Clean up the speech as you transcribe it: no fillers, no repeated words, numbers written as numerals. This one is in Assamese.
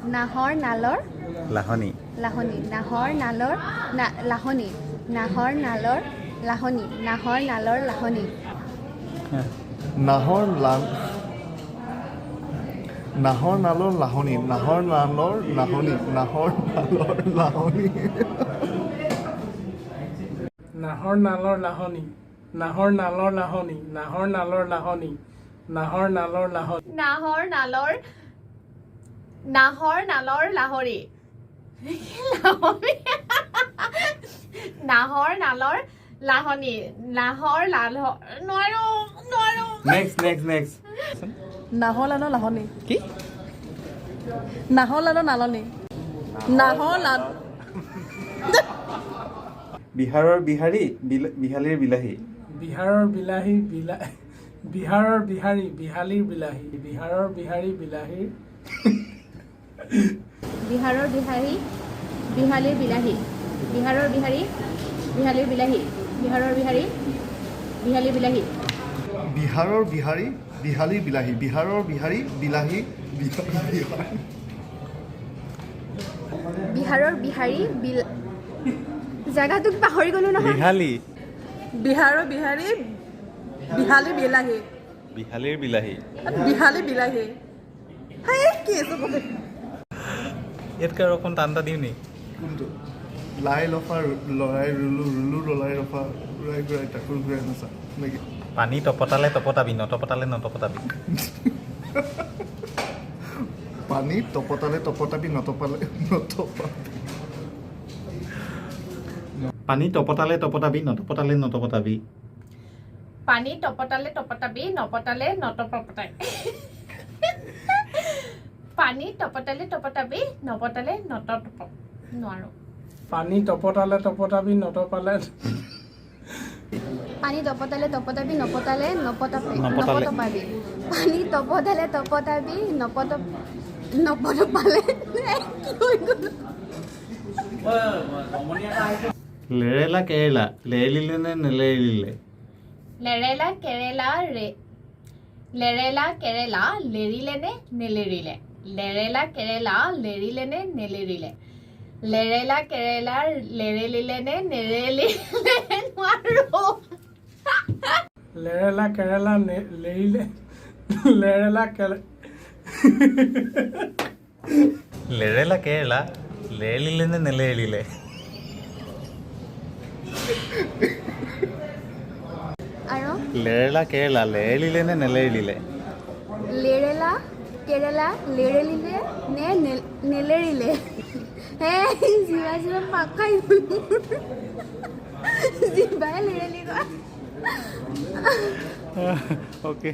নাহৰ নালৰ লাহনি লাহনি নাহৰ নালৰ লাহনি নাহৰ নালৰ লাহনি নাহৰ নালৰ লাহনি নাহৰ নালৰ লাহনি নাহৰ নালৰ লাহনি নাহৰ নালৰ লাহনি নাহৰ নালৰ লাহনি নাহৰ নালৰ লাহনি নাহৰ নালৰ লাহনি নাহৰ নালৰ লাহনি নাহৰ নালৰ লাহৰি নাহৰ নালৰ লাহনি নোৱাৰো নেক্সট নাহৰ লালৰ লাহনি কি নাহৰ লালৰ নালনি নাহৰ লাল বিহাৰৰ বিহাৰী বিহালীৰ বিলাহী বিহাৰৰ বিলাহী বিহাৰৰ বিহাৰী বিহালীৰ বিলাহী বিহাৰৰ বিহাৰী বিলাহীৰ বিহাৰৰ বিহাৰী বিহালীৰ বিলাহী বিহাৰৰ বিহাৰী বিহালীৰ বিলাহী বিহাৰৰ বিহাৰী বিহালীৰ বিলাহী বিহাৰৰ বিহাৰী বিহালী বিলাহী বিহাৰৰ বিহাৰী বিলাহী বিহাৰৰ বিহাৰী জেগাটোক পাহৰি গ'লো নহয় বিহালী বিহাৰৰ বিহাৰী বিহালী বিলাহী বিহালীৰ বিলাহী বিহালী বিলাহী হাই কি আছে ক'লে ইয়াতকৈ আৰু অকণ টান এটা দিওঁ নি কোনটো লাই লফা লৰাই ৰুলো ৰুলো ৰলাই ৰফা উৰাই ঘূৰাই তাকো ঘূৰাই নচা নেকি পানী তপতালে তপতাবি নতপতালে নতপতাবি পানী তপতালে তপতাবি নতপালে নতপাবি পানী তপতালে তপতাবি নতপতালে নতপতাবি পানী তপতালে তপতাবি নপতালে নতপতাই পানী তপতালে তপতাবি নপতালে নতপ নোৱাৰো পানী তপতালে তপতাবি নতপালে পানী তপতালে তপতাবি নপতালে নপতালে। নপতপাবি পানী তপতালে তপতাবি নপতপালে কি হৈ গ'ল লেৰেলা কেৰেলা লেৰেলিলে নে নেলেৰিলে লেৰেলা কেৰেলা লেৰিলে নে নেলেৰিলে লেৰেলা কেৰেলা লেৰিলে নে নেলেৰিলে লেৰেলা কেৰেলা লেৰেলিলে নে নেৰেলিলে নোৱাৰো লেৰেলা কেৰেলা লেৰিলে লেৰেলা লেৰেলা কেৰেলা লেৰেলিলে নে নেলেৰিলে আৰু লেৰেলা কেৰেলা লেৰেলিলে নে নেলেৰিলে লেৰেলা কেৰেলা লেৰেলিলে নে নেলেৰিলে হে জিভা পাক খাই গ'লো জিভাই লেৰেলি গ'ল অ'কে